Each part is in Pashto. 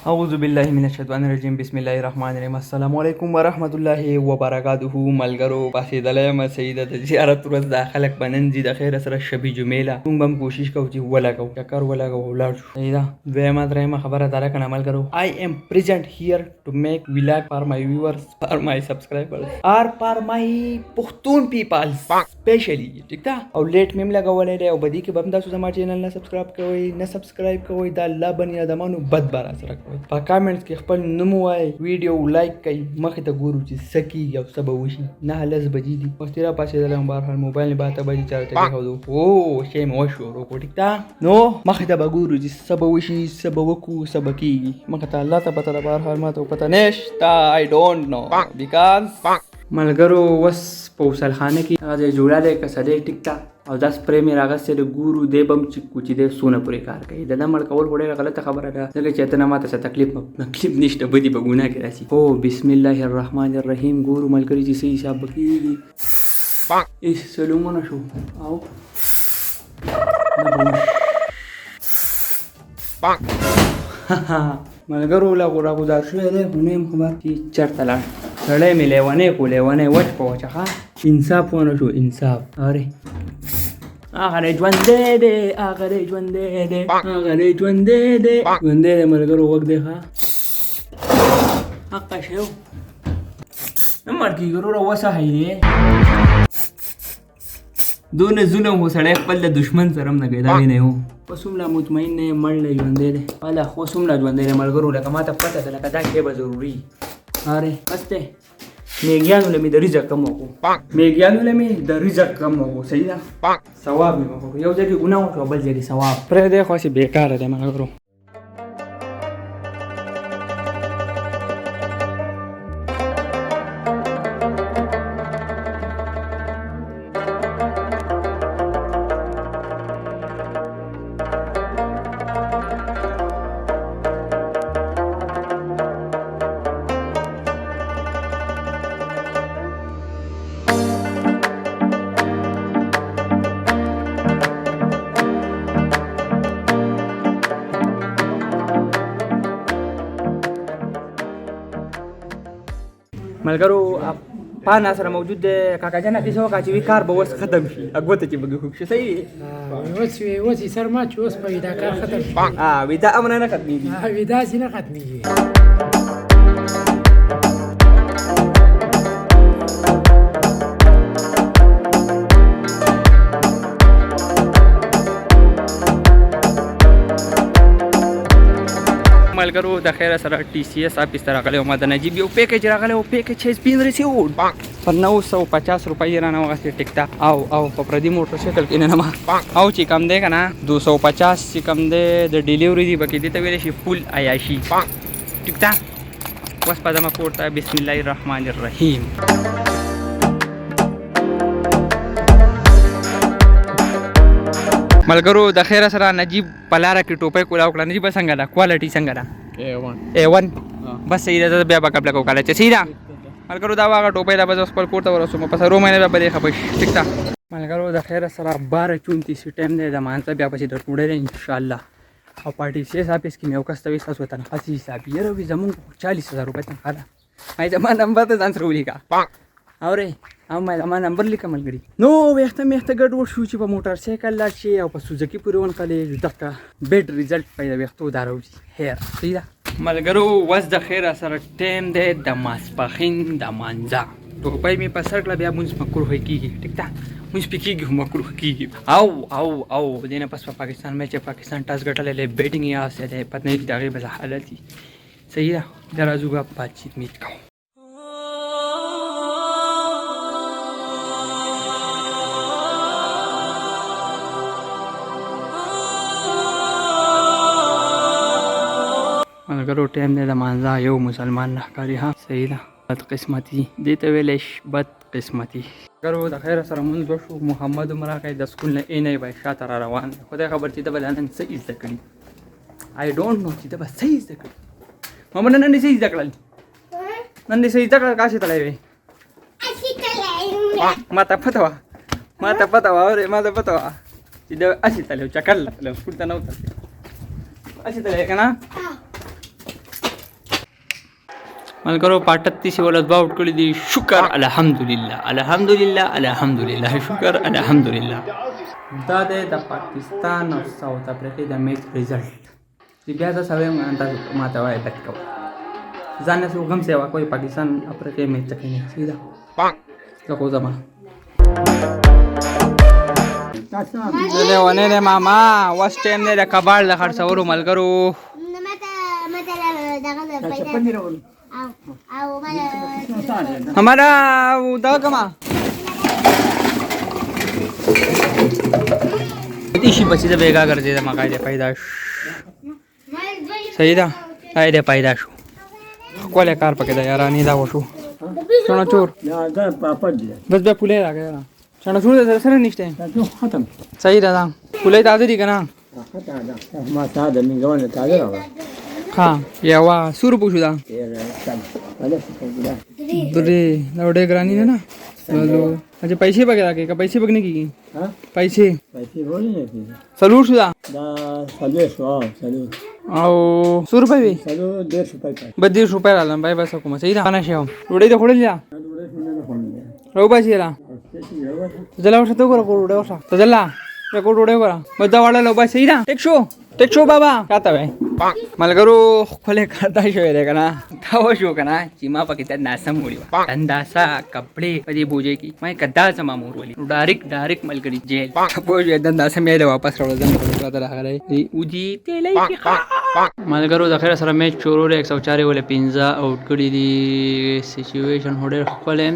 أعوذ بالله من الشیطان الرجیم بسم الله الرحمن الرحیم السلام علیکم ورحمت الله وبرکاته ملګرو پاسېدلی یم سیده د زیارت ورځ دا خلک به نن ځي د خیره سره شبي جمیله موږ به هم کوشش کوو چې ولګو چکر ولګو ولاړ شو سیده دویمه درېیمه خبره دا راکنه ملګرو I am present here to make vlog for my viewers for my subscribers or for my پښتون people specially ټیک ده او لیټ مې هم لګولی دی او بدي کې به هم تاسو زما چینل نه سبسکرایب کوئ نه سبسکرایب کوئ دا الله بني ادمانو بد به راسره کوئ په کامنټس کې خپل نوم ووایئ ویډیو لایک کوئ مخې ته ګورو چې څه کېږي او څه به وشي 9:10 بجې دي وختي را پاڅېدلی یم بهرحال موبایل مې به 8 بجې چارج ته کېښودو او شی مې وشو ورو ټیک ده نو مخې ته به ګورو چې څه به وشي څه به وکړو څه به کېږي مخې ته الله ته پته ده بهرحال ما ته پته نشته I don't know because ملګرو وس په غسلخانه کې هغه ځای جوړالی که څه دی ټیک ده او دا سپری مې راغستی د ګورو دی به هم چې کوچي دی څونه پورې کار کوي د ده مړ کول خو ډېره غلطه خبره ده ځکه چې ته نه ماته څه تکلیف نشته بدي به ګناه کې راسي هو بسم الله الرحمن الرحیم ګورو ملګري چې څه حساب به کېږي سلومونه شو او ملګرو لا راګزار شوی دی خو نه یم خبر چې چېرته لاړ سړی مې لیونی خو لیونی وچ په وچه ښه انصاف ونه شو انصاف اورې هغه دی ژوندی دی هغه دی ژوندی دی هغه دی ژوندی دی ژوندی دی ملګرو غوږ دی ښه حقه شی و نه مړ کېږي وروره وسهی دی دونه ظلم خو سړی خپل د دشمن سره هم نه کوي دا وینی و اوس هم لا مطمئن نه یم مړ دی ژوندی دی والا اوس هم لا ژوندی دی ملګرو لکه ما ته پته ده لکه دا شی به ضروري آره بس دی میگیانو له مې د رزق کم وکړو میگیانو له مې د رزق کم وکړو صحیح ده ثواب مې وکړو یو ځای کې ګناه وشوه بل ځای کې ثواب پرېږدی خو هسې بېکاره دی ملګرو ملګرو پانا سره موجود دی کاکا جان داسې وکړه چې وي کار به اوس ختم شي ګوته چې به خوږ شي صحیح اوس یې سر ما چې اوس به وي دا کار ختم شي وي دا امر نه ختمېږي وي داسې نه ختمېږي ملګرو د خیره سره ټي سي اس آفیس ته راغلی وم د نجیب یو پیکیج راغلی و پیکیج چې سپین رسیوډ پر 950 روپۍ رانه واخېستې ټیک ده او په پردي موټر سایکل کې نه او چې کم دی که نه 250 چې کم دی د ډیلیوري دی پکې دې ته ویلی شي فول عیاشي ټیک ده اوس په ځمه کور ته بسم الله الرحمن الرحیم ملګرو د خیره سره نجیب په لاره کې ټوپۍ کولا وکړه نجیبه څنګه ده کوالټي څنګه ده A1 بس صحیح ده بیا به قبله کوو کله چې صحیح ده ملګرو دا هغه ټوپۍ ده به زه خپل کور ته ورسوم په څلورو مهینو بیا به دې خفه شي ټیک ده ملګرو د خیره سره 12:34 ټایم دی د مانځه بیا پسې در ټوډی دی انشاءالله او پارټي سیس آفیس کې مې یو کس ته وي ستاسو تنخوا څه حساب یاره وي زمونږ 40,000 روپۍ تنخوا ده مایي زما نمبر ته ځان سره ولیکه اورې او ما نمبر لیکه ملګري نو ویښته ګډوډ شو چې په موټر سایکل لاړ شي او په سوزکي پورې ونښلې دغه بیډ ریزلټ پیدا ویښتو دا راوځي خیر صحیح ده ملګرو اوس د خیره سره ټایم دی د ماسپښین د مانځه ټوپۍ مې په سر کړه بیا مونځ مکروه کېږي ټیک ده مونځ پې کېږي خو مکروه کېږي او دې نه پس په پاکستان میچ پاکستان ټاس ګټلی دی بیټینګ یې هسې دی پته نه کړي د هغې به زه حالت وي صحیح ده بیا راځو بیا باتچیت میت کوو ملګرو ټایم دی د مانځه یو مسلمان نه ښکاري ها صحیح ده بد قسمتي دې ته ویلی شي بد قسمتي ملګرو د خیره سره مونځ وشو محمد هم راغی د سکول نه اینی به شاته را روان دی خدای خبر چې ده به نن څه زده کړي I don't know چې ده به څه زده کړي محمد نن دې څه زده کړل نن دې څه زده کړل کاشې تللی وې ما ته پته وه اورې ما ته پته وه چې ده هسې تللی و چکر له تللی و سکول ته نه و تللی هسې تللی که نه ملګرو په 38 ول دوا وټ کړی دي شکر الحمدلله الحمدلله الحمدلله شکر الحمدلله دا د پاکستان او ساوث افریقا د میچ ریزلټ چې بیا دا سوي تاسو ماته وای بټ کو ځان نه غم سیوا کوئی پاکستان افریقا میچ تکي نه سیدا زه خو زما دله ونه له ماما واس ټایم نه د کباړ د خرڅورو ملګرو हमारा दावा कमा इशी बची तर वेगळा करते मग काय पैदाश सही दा काय दे पैदाश कोल्या कार पके यार आणि दावो शो चणा चोर बस बे फुले लागे यार चणा चोर सर निष्ठे खत्म सही दा फुले ताजे दी ना ما تعال من جوان تعال हा यावा सुर पुशू दा बरे एवढे ग्रानी है ना चलो अच्छा पैसे बघा के का पैसे बघने की पैसे पैसे बोले सलूट सुद्धा दा सलूट सलूट आओ 100 रुपये भी सलूट 150 रुपये बस 150 रुपये आला बाय बस को सही ना शेव उडे तो खोडे लिया राहू पाहिजे याला तुझ्याला वर्ष तो करा उडे वर्ष तुझ्याला रेकॉर्ड उडे करा बद्दा वाढला लो बाय सही ना टेक शो बाबा काय बाय मलगरू खोले करता शो रे कना धाव शो कना चिमा पकिता नासा मोडी धंदासा कपडे कधी बोजे की मैं कदा जमा मोरवली डायरेक्ट मलगरी जेल बोज धंदासा मेरे वापस रोड जन पडता राहले उजी तेले की मलगरू दखरा सर मैच चोरो रे 104 वाले पिंजा आउट कडी दी सिचुएशन होडे खोलेम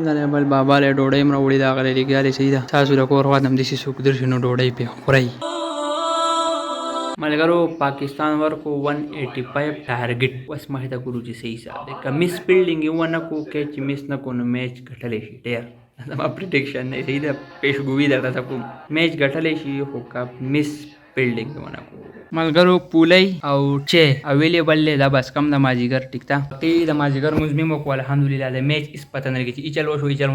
दने बल बाबा ले डोडे मरा उडी दागले लिगाले सीधा सासुर को रवा दम दिसी सुख दर्शनो डोडे पे होराई मलगरो पाकिस्तान वर को 185 टार्गेट वस माहिती गुरुजी सही हिसाब का मिस फील्डिंग इवन को कैच मिस न को मैच घटले शी टेर आता प्रिडिक्शन नाही सही पेशगुवी दाता सबको मैच घटले शी हो का मिस फील्डिंग इवन को मलगरो पुलाई और चे अवेलेबल ले दा बस कम नमाजीगर टिकता ते नमाजीगर मुजमी मको अल्हम्दुलिल्लाह ले मैच इस पता नहीं कि इचल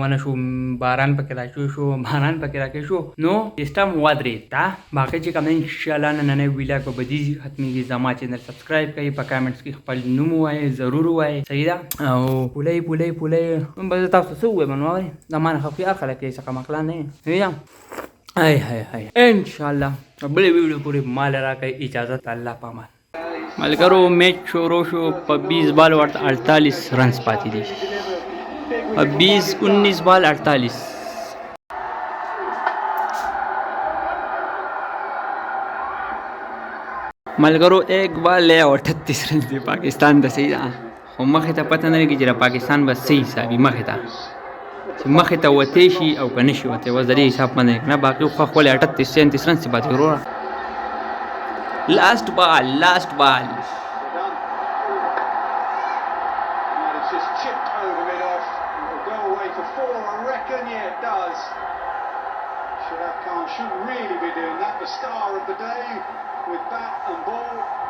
वन शो बारान पकेला शो बारान पकेला के शो नो सिस्टम वादरे ता बाकीचे कमेंट इंशाल्लाह नने विला को बदी खत्मी की जमा चैनल सब्सक्राइब कई पर कमेंट्स की खपल नुमु आए जरूर आए सही दा ओ पुलाई बस तास सो हुए मनवा जमान खफी आखला के सका मकला नहीं सही दा हाय इंशाल्लाह बड़े वीडियो पूरी माल रहा इजाजत अल्लाह पामान मलगरो मैच शोरो शो 20 बॉल 48 रन पाती थी 19 बॉल 48 मलगरो एक बॉल ले 38 रन दे पाकिस्तान द सही मखे ته पता نه لګی چې पाकिस्तान बस सही حسابي مخه ته وته شي او کنه شي وته وزري حساب باندې نه باقي خو خپل 38 37 رن سی باندې ورو لاست بال just chipped over mid off. It'll go away for 4, I reckon. Yeah, it does. Sharaf Khan shouldn't really be doing that. The star of the day with bat and ball.